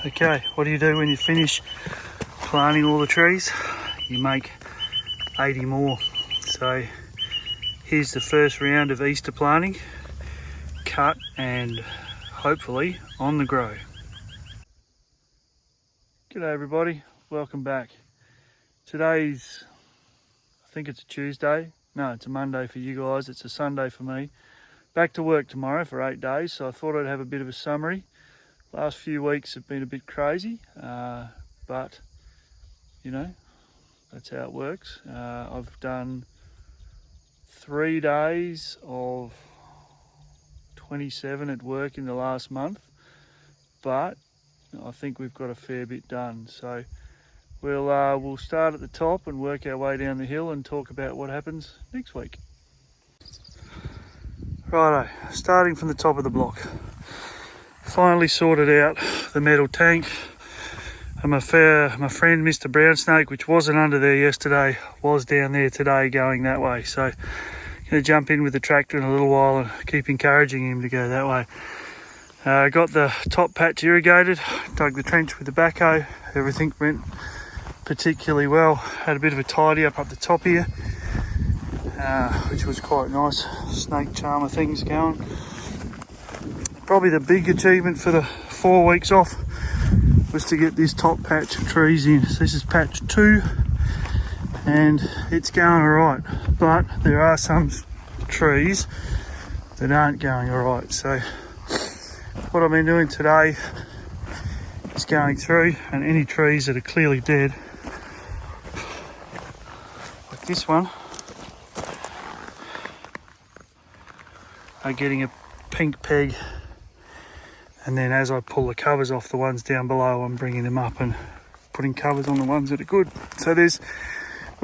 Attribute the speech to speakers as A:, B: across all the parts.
A: Okay, what do you do when you finish planting all the trees? You make 80 more. So here's the first round of Easter planting, cut and hopefully on the grow. G'day everybody, welcome back. Today's, I think it's a Tuesday. No, it's a Monday for you guys, it's a Sunday for me. Back to work tomorrow for 8 days, so I thought I'd have a bit of a summary. Last few weeks have been a bit crazy, but you know, that's how it works. I've done 3 days of 27 at work in the last month, but I think we've got a fair bit done. So we'll start at the top and work our way down the hill and talk about what happens next week. Righto, starting from the top of the block. Finally sorted out the metal tank. And my friend Mr. Brown Snake, which wasn't under there yesterday, was down there today going that way. So I'm going to jump in with the tractor in a little while and keep encouraging him to go that way. Got the top patch irrigated, dug the trench with the backhoe. Everything went particularly well. Had a bit of a tidy up the top here, which was quite nice. Snake charmer things going. Probably the big achievement for the 4 weeks off was to get this top patch of trees in. So this is patch 2 and it's going alright, but there are some trees that aren't going alright. So what I've been doing today is going through, and any trees that are clearly dead, like this one, are getting a pink peg. And then as I pull the covers off the ones down below, I'm bringing them up and putting covers on the ones that are good. So we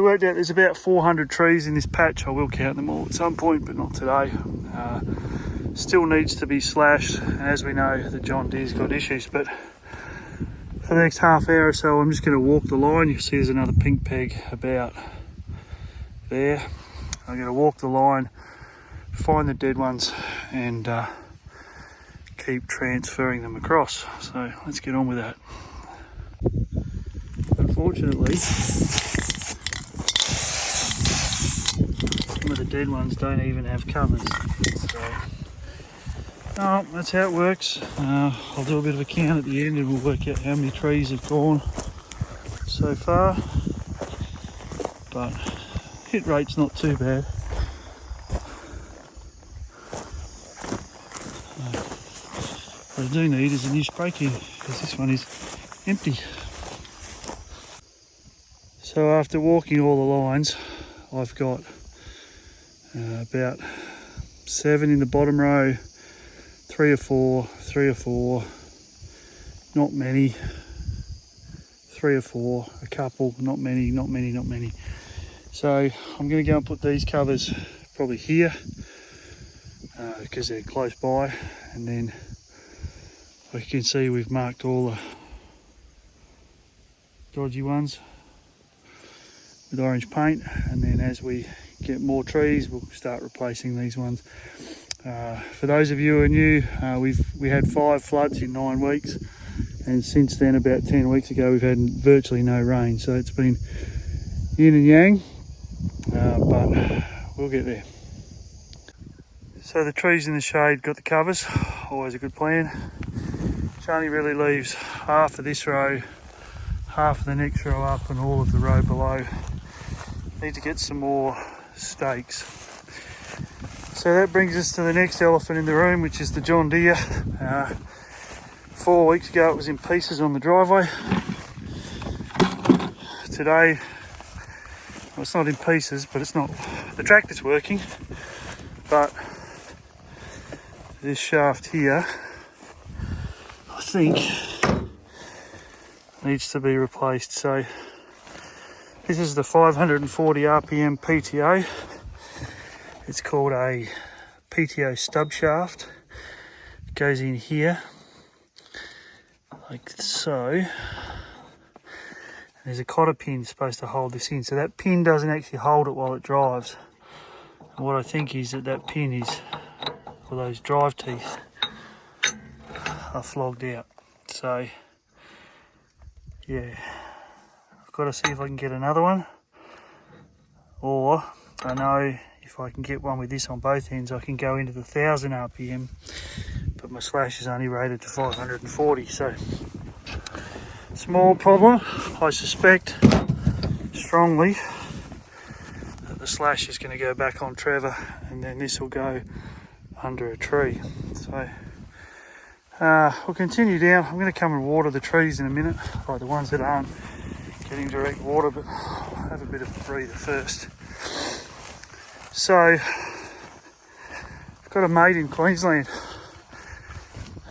A: worked out there's about 400 trees in this patch. I will count them all at some point, but not today. Still needs to be slashed. As we know, the John Deere's got issues, but for the next half hour or so, I'm just going to walk the line. You'll see there's another pink peg about there. I'm going to walk the line, find the dead ones, and keep transferring them across. So let's get on with that. Unfortunately, some of the dead ones don't even have covers. So that's how it works. I'll do a bit of a count at the end and we'll work out how many trees have gone so far. But hit rate's not too bad. What I do need is a new spray can, because this one is empty. So after walking all the lines, I've got about 7 in the bottom row, 3 or 4, not many, 3 or 4, a couple, not many. So I'm going to go and put these covers probably here, because they're close by, and then you can see we've marked all the dodgy ones with orange paint, and then as we get more trees we'll start replacing these ones. For those of you who are new, we had 5 floods in 9 weeks, and since then, about 10 weeks ago, we've had virtually no rain, so it's been yin and yang, but we'll get there. So the trees in the shade got the covers, always a good plan. Only really leaves half of this row, half of the next row up, and all of the row below. Need to get some more stakes. So that brings us to the next elephant in the room, which is the John Deere. 4 weeks ago it was in pieces on the driveway. Today, well, it's not in pieces, but it's not, the tractor's working, but this shaft here, I think, needs to be replaced. So this is the 540 RPM PTO. It's called a PTO stub shaft. It goes in here like so. There's a cotter pin supposed to hold this in, so that pin doesn't actually hold it while it drives. And what I think is that pin is for those drive teeth are flogged out. So yeah, I've got to see if I can get another one, or I know if I can get one with this on both ends I can go into the 1000 RPM, but my slash is only rated to 540, so small problem. I suspect strongly that the slash is going to go back on Trevor and then this will go under a tree. So we'll continue down. I'm going to come and water the trees in a minute, like the ones that aren't getting direct water, but I'll have a bit of a breather first. So I've got a mate in Queensland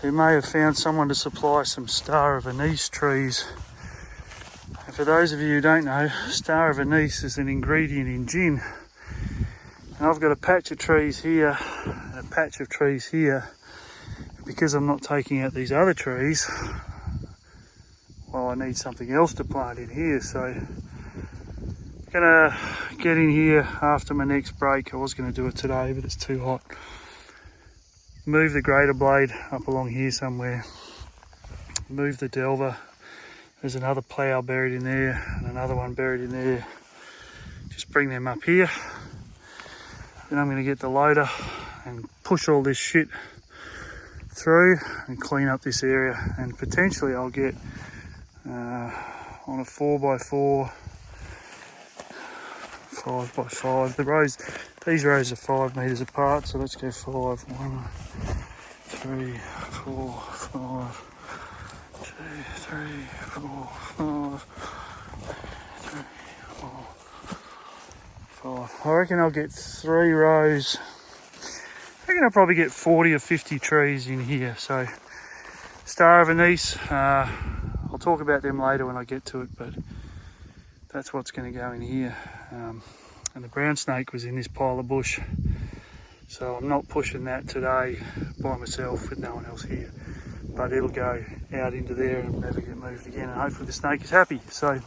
A: who may have found someone to supply some Star of Anise trees. And for those of you who don't know, Star of Anise is an ingredient in gin. And I've got a patch of trees here and a patch of trees here. Because I'm not taking out these other trees, well, I need something else to plant in here, so I'm gonna get in here after my next break. I was gonna do it today, but it's too hot. Move the grater blade up along here somewhere. Move the delver. There's another plough buried in there and another one buried in there. Just bring them up here. Then I'm gonna get the loader and push all this shit through and clean up this area, and potentially I'll get on a 4x4, 5x5. The rows, these rows are 5 metres apart, so let's go 5. 1, 3, 4, 5, 2, 3, 4, 5, 3, 4, 5. I reckon I'll get 3 rows. I reckon I'll probably get 40 or 50 trees in here. So Star of Anise, I'll talk about them later when I get to it, but that's what's going to go in here. And the brown snake was in this pile of bush, so I'm not pushing that today by myself with no one else here, but it'll go out into there and never get moved again, and hopefully the snake is happy. So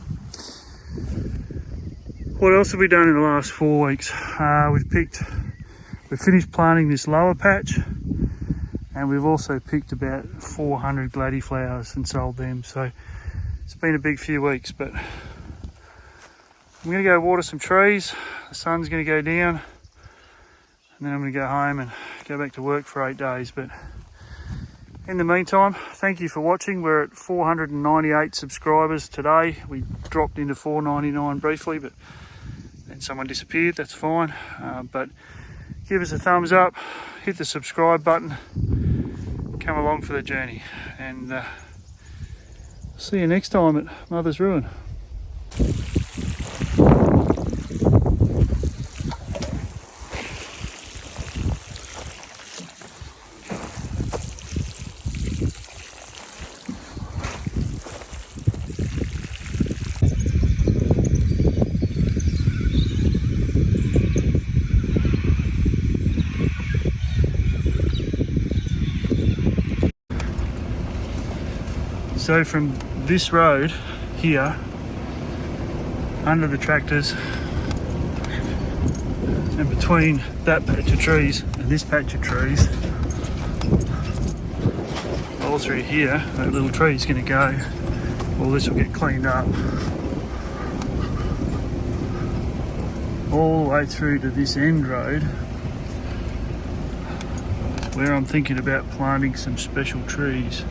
A: what else have we done in the last 4 weeks? We've finished planting this lower patch, and we've also picked about 400 gladdyflowers and sold them. So it's been a big few weeks, but I'm going to go water some trees. The sun's going to go down, and then I'm going to go home and go back to work for 8 days. But in the meantime, thank you for watching. We're at 498 subscribers today. We dropped into 499 briefly, but then someone disappeared. That's fine. But give us a thumbs up, hit the subscribe button, come along for the journey, and see you next time at Mother's Ruin. So from this road here, under the tractors, and between that patch of trees and this patch of trees, all through here, that little tree is going to go. All this will get cleaned up. All the way through to this end road, where I'm thinking about planting some special trees.